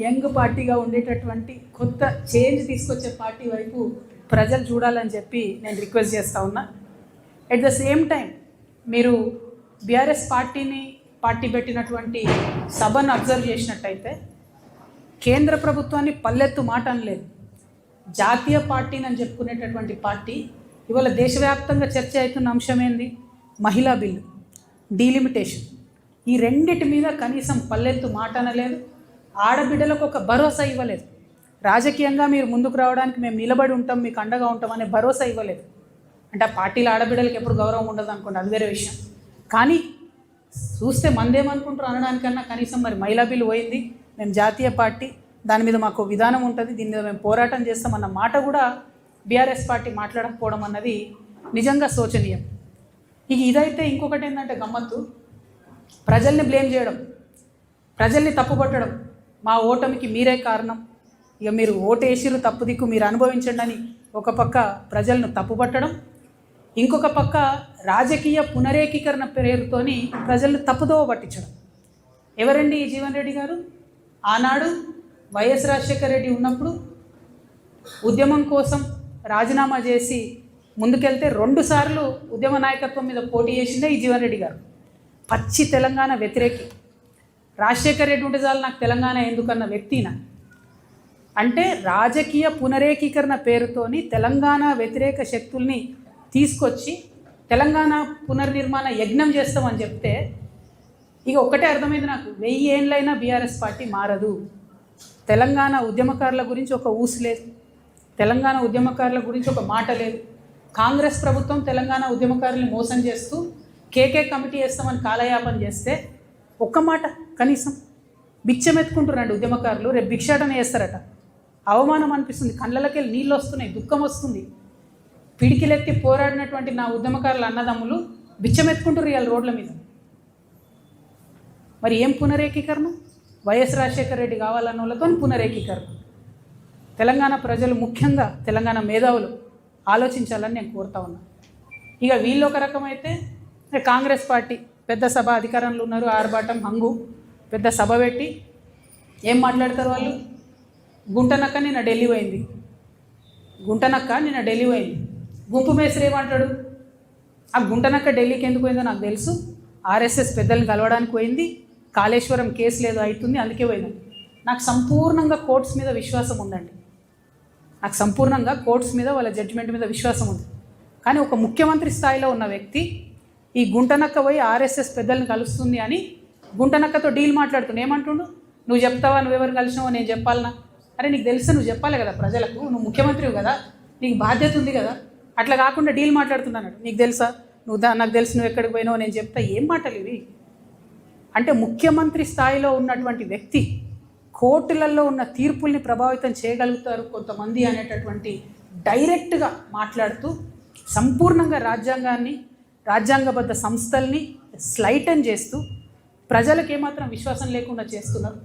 Young పార్టీగా ఉండేటటువంటి కొత్త చేంజ్ తీసుకొచ్చే పార్టీ వైపు ప్రజలు చూడాలని చెప్పి నేను రిక్వెస్ట్ చేస్తూ ఉన్నా. ఎట్ ద సేమ్ టైం మీరు బీఆర్ఎస్ పార్టీ పెట్టినటువంటి సభను అబ్జర్వ్ చేసినట్టయితే కేంద్ర ప్రభుత్వాన్ని పల్లెత్తు మాట అనలేదు. జాతీయ పార్టీని అని చెప్పుకునేటటువంటి పార్టీ ఇవాళ దేశవ్యాప్తంగా చర్చ అవుతున్న అంశం ఏంది? మహిళా బిల్లు, డీలిమిటేషన్. ఈ రెండిటి మీద కనీసం పల్లెత్తు మాట అనలేదు. ఆడబిడ్డలకు ఒక భరోసా ఇవ్వలేదు. రాజకీయంగా మీరు ముందుకు రావడానికి మేము నిలబడి ఉంటాం, మీకు అండగా ఉంటాం అనే భరోసా ఇవ్వలేదు. అంటే ఆ పార్టీల ఆడబిడ్డలకు ఎప్పుడు గౌరవం ఉండదు అనుకోండి, అది వేరే విషయం. కానీ చూస్తే మందేమనుకుంటారు అనడానికన్నా కనీసం మరి మహిళా బిల్లు పోయింది, మేము జాతీయ పార్టీ, దాని మీద మాకు విధానం ఉంటుంది, దీని మీద మేము పోరాటం చేస్తామన్న మాట కూడా బీఆర్ఎస్ పార్టీ మాట్లాడకపోవడం అన్నది నిజంగా శోచనీయం. ఇదైతే ఇంకొకటి ఏంటంటే గమ్మత్తు, ప్రజల్ని బ్లేమ్ చేయడం, ప్రజల్ని తప్పుపట్టడం. మా ఓటమికి మీరే కారణం, ఇక మీరు ఓటేసిరు తప్పు దిక్కు మీరు అనుభవించండి అని ఒక పక్క ప్రజలను తప్పుపట్టడం, ఇంకొక పక్క రాజకీయ పునరేకీకరణ పేరుతోని ప్రజలను తప్పుదోవ పట్టించడం. ఎవరండి ఈ జీవన్ రెడ్డి గారు? ఆనాడు వైఎస్ రాజశేఖర రెడ్డి ఉన్నప్పుడు ఉద్యమం కోసం రాజీనామా చేసి ముందుకెళ్తే 2 సార్లు ఉద్యమ నాయకత్వం మీద పోటీ చేసిందే ఈ జీవన్ రెడ్డి గారు. పచ్చి తెలంగాణ వ్యతిరేకి. రాజశేఖర రెడ్డి ఉంటే చాలు నాకు తెలంగాణ ఎందుకన్న వ్యక్తిన. అంటే రాజకీయ పునరేకీకరణ పేరుతోని తెలంగాణ వ్యతిరేక శక్తుల్ని తీసుకొచ్చి తెలంగాణ పునర్నిర్మాణ యజ్ఞం చేస్తామని చెప్తే ఇక ఒక్కటే అర్థమైంది నాకు, 1000 ఏళ్ళైనా బీఆర్ఎస్ పార్టీ మారదు. తెలంగాణ ఉద్యమకారుల గురించి ఒక ఊసు లేదు, తెలంగాణ ఉద్యమకారుల గురించి ఒక మాట లేదు. కాంగ్రెస్ ప్రభుత్వం తెలంగాణ ఉద్యమకారుల్ని మోసం చేస్తూ కేకే కమిటీ వేస్తామని కాలయాపన చేస్తే ఒక్క మాట కనీసం బిచ్చమెత్తుకుంటున్నాడు ఉద్యమకారులు. రేపు భిక్షాటన చేస్తారట. అవమానం అనిపిస్తుంది, కళ్ళకి నీళ్ళు వస్తున్నాయి, దుఃఖం వస్తుంది. పిడికిలెత్తి పోరాడినటువంటి నా ఉద్యమకారుల అన్నదమ్ములు బిచ్చమెత్తుకుంటారు ఇవాళ రోడ్ల మీద. మరి ఏం పునరేకీకరణ? వైఎస్ రాజశేఖర రెడ్డి కావాలన్న వాళ్ళతో పునరేకీకరణ. తెలంగాణ ప్రజలు, ముఖ్యంగా తెలంగాణ మేధావులు ఆలోచించాలని నేను కోరుతా ఉన్నా. ఇక వీళ్ళు ఒక రకమైతే కాంగ్రెస్ పార్టీ పెద్ద సభ అధికారంలో ఉన్నారు, ఆర్భాటం హంగు, పెద్ద సభ పెట్టి ఏం మాట్లాడతారు వాళ్ళు? గుంటనక్క నిన్న ఢిల్లీ పోయింది, గుంటనక్క నిన్న ఢిల్లీ పోయింది. గుంపు మేస్త్రి ఏమంటాడు? ఆ గుంటనక్క ఢిల్లీకి ఎందుకు పోయిందో నాకు తెలుసు, ఆర్ఎస్ఎస్ పెద్దల్ని కలవడానికి పోయింది, కాళేశ్వరం కేసు లేదో అవుతుంది అందుకే పోయింది. నాకు సంపూర్ణంగా కోర్ట్స్ మీద విశ్వాసం ఉందండి, నాకు సంపూర్ణంగా కోర్ట్స్ మీద వాళ్ళ జడ్జిమెంట్ మీద విశ్వాసం ఉంది. కానీ ఒక ముఖ్యమంత్రి స్థాయిలో ఉన్న వ్యక్తి ఈ గుంటనక్క పోయి ఆర్ఎస్ఎస్ పెద్దల్ని కలుస్తుంది అని గుంటనక్కతో డీల్ మాట్లాడుతుండే. ఏమంటుండు? నువ్వు చెప్తావా, నువ్వెవరు కలిసినావో నేను చెప్పాలనా? అరే నీకు తెలుసు, నువ్వు చెప్పాలి కదా ప్రజలకు, నువ్వు ముఖ్యమంత్రివి కదా, నీకు బాధ్యత ఉంది కదా. అట్లా కాకుండా డీల్ మాట్లాడుతున్నాడు. నీకు తెలుసా, నాకు తెలుసు, నువ్వు ఎక్కడికి పోయినావో నేను చెప్తా. ఏం మాటలు ఇవి? అంటే ముఖ్యమంత్రి స్థాయిలో ఉన్నటువంటి వ్యక్తి కోర్టులలో ఉన్న తీర్పుల్ని ప్రభావితం చేయగలుగుతారు కొంతమంది అనేటటువంటి డైరెక్ట్గా మాట్లాడుతూ సంపూర్ణంగా రాజ్యాంగాన్ని, రాజ్యాంగబద్ధ సంస్థల్ని స్లైటన్ చేస్తూ ప్రజలకు ఏమాత్రం విశ్వాసం లేకుండా చేస్తున్నారు.